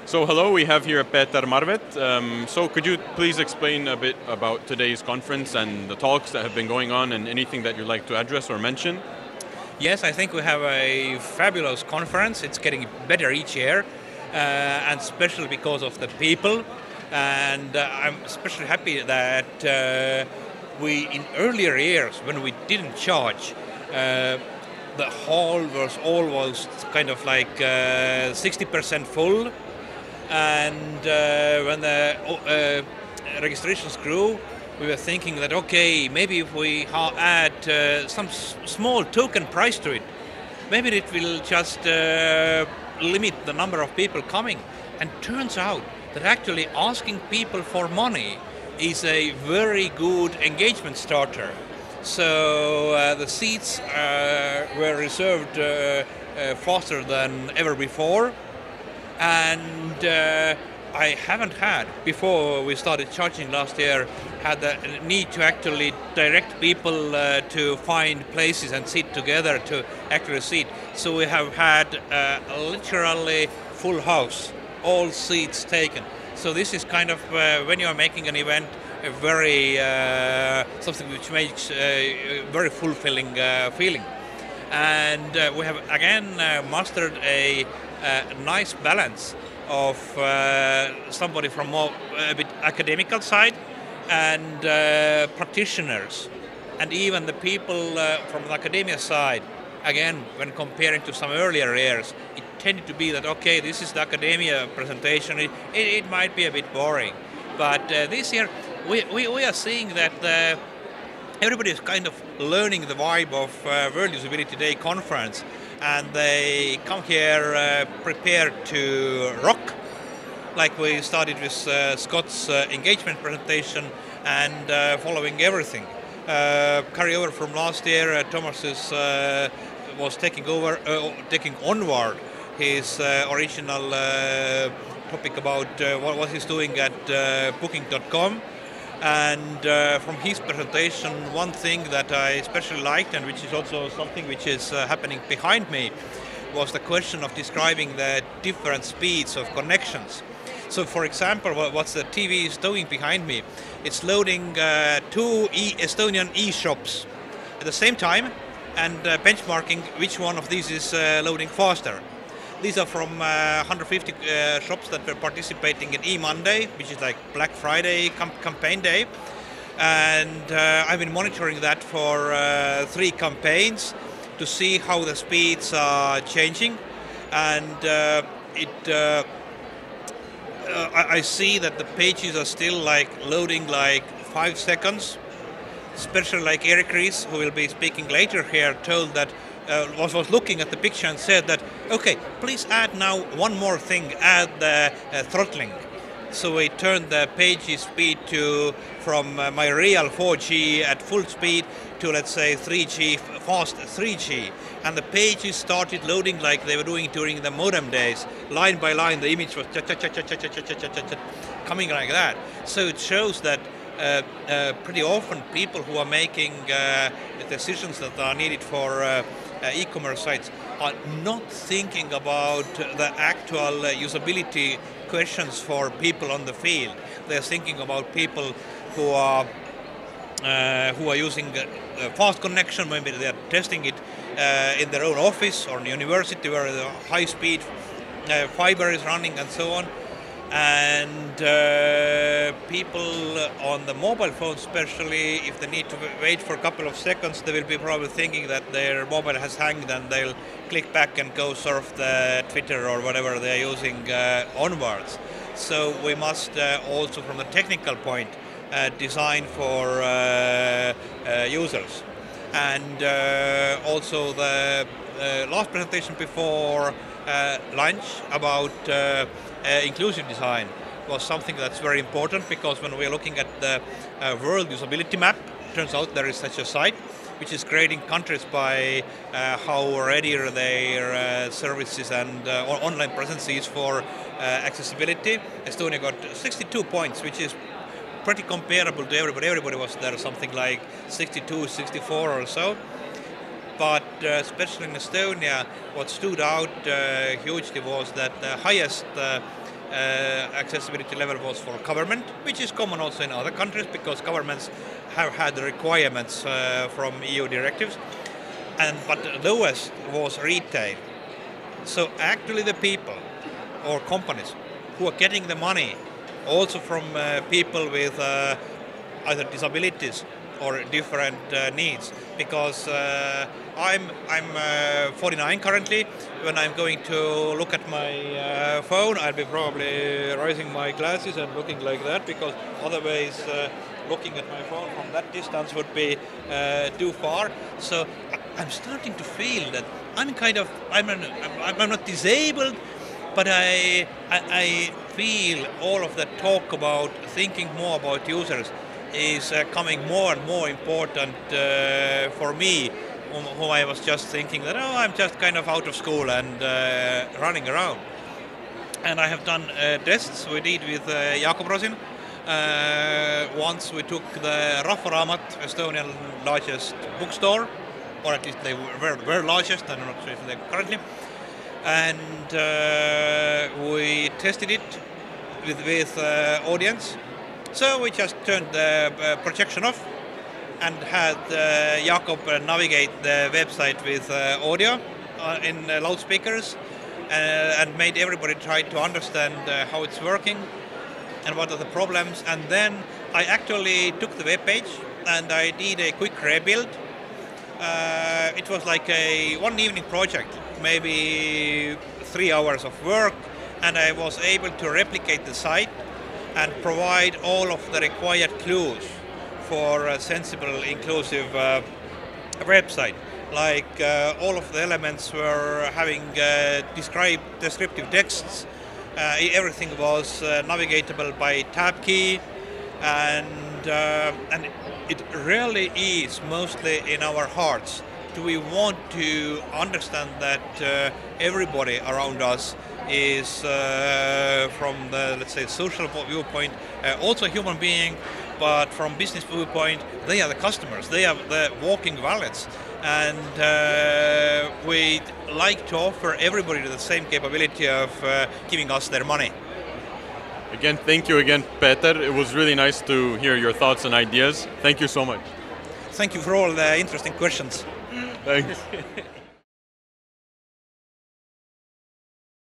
So hello, we have here Peeter Marvet. So could you please explain a bit about today's conference and the talks that have been going on and anything that you'd like to address or mention? Yes, I think we have a fabulous conference. It's getting better each year, and especially because of the people. And I'm especially happy that we, in earlier years, when we didn't charge, the hall was almost kind of like 60% full. And when the registrations grew, we were thinking that, okay, maybe if we add some small token price to it, maybe it will just limit the number of people coming. And turns out that actually asking people for money is a very good engagement starter. So the seats were reserved faster than ever before. And I haven't had, before we started charging last year, had the need to actually direct people to find places and sit together to actually sit. So we have had literally full house, all seats taken. So this is kind of, when you are making an event, a very, something which makes a very fulfilling feeling. And we have again mastered a nice balance of somebody from more a bit academical side and practitioners, and even the people from the academia side. Again, when comparing to some earlier years, it tended to be that, okay, this is the academia presentation, it might be a bit boring. But this year we are seeing that everybody is kind of learning the vibe of World Usability Day conference, and they come here prepared to rock, like we started with Scott's engagement presentation and following everything. Carryover from last year, Thomas was taking onward his original topic about what he's doing at booking.com. And from his presentation, one thing that I especially liked, and which is also something which is happening behind me, was the question of describing the different speeds of connections. So, for example, what the TV is doing behind me, it's loading two Estonian e-shops at the same time and benchmarking which one of these is loading faster. These are from 150 shops that were participating in E-Monday, which is like Black Friday campaign day. And I've been monitoring that for 3 campaigns to see how the speeds are changing. And I see that the pages are still like loading like 5 seconds. Especially like Eric Ries, who will be speaking later here, told that was looking at the picture and said that, okay, please add now one more thing, add the throttling. So we turned the page speed from my real 4G at full speed to, let's say, 3G, fast 3G. And the pages started loading like they were doing during the modem days. Line by line, the image was coming like that. So it shows that pretty often people who are making decisions that are needed for e-commerce sites are not thinking about the actual usability questions for people on the field. They're thinking about people who are using a fast connection. Maybe they're testing it in their own office or in university where the high-speed fiber is running and so on. And people on the mobile phone especially, if they need to wait for a couple of seconds, they will be probably thinking that their mobile has hanged and they'll click back and go surf the Twitter or whatever they're using onwards. So we must also, from the technical point, design for users. And also the last presentation before lunch about inclusive design was something that's very important, because when we're looking at the world usability map, it turns out there is such a site which is grading countries by how ready their services and online presence is for accessibility. Estonia got 62 points, which is pretty comparable to everybody. Everybody was there something like 62, 64 or so. But especially in Estonia, what stood out hugely was that the highest accessibility level was for government, which is common also in other countries because governments have had the requirements from EU directives. But the lowest was retail. So actually the people or companies who are getting the money also from people with either disabilities or different needs, because I'm 49 currently. When I'm going to look at my phone, I'll be probably raising my glasses and looking like that, because otherwise looking at my phone from that distance would be too far. So I'm starting to feel that I'm not disabled, but I feel all of that talk about thinking more about users is coming more and more important for me, whom I was just thinking that, oh, I'm just kind of out of school and running around. And I have done tests we did with Jakob Rosin. Once we took the Rahvaraamat, Estonian largest bookstore, or at least they were largest, I'm not sure if they're currently, and we tested it with audience. So we just turned the projection off and had Jakob navigate the website with audio in loudspeakers and made everybody try to understand how it's working and what are the problems. And then I actually took the web page and I did a quick rebuild. It was like a one evening project, maybe 3 hours of work, and I was able to replicate the site and provide all of the required clues for a sensible, inclusive website. Like all of the elements were having descriptive texts. Everything was navigatable by tab key, and it really is mostly in our hearts. Do we want to understand that everybody around us is from the, let's say, social viewpoint, also a human being, but from business viewpoint, they are the customers, they are the walking wallets, and we'd like to offer everybody the same capability of giving us their money. Again, thank you again, Peeter. It was really nice to hear your thoughts and ideas. Thank you so much. Thank you for all the interesting questions. Thanks.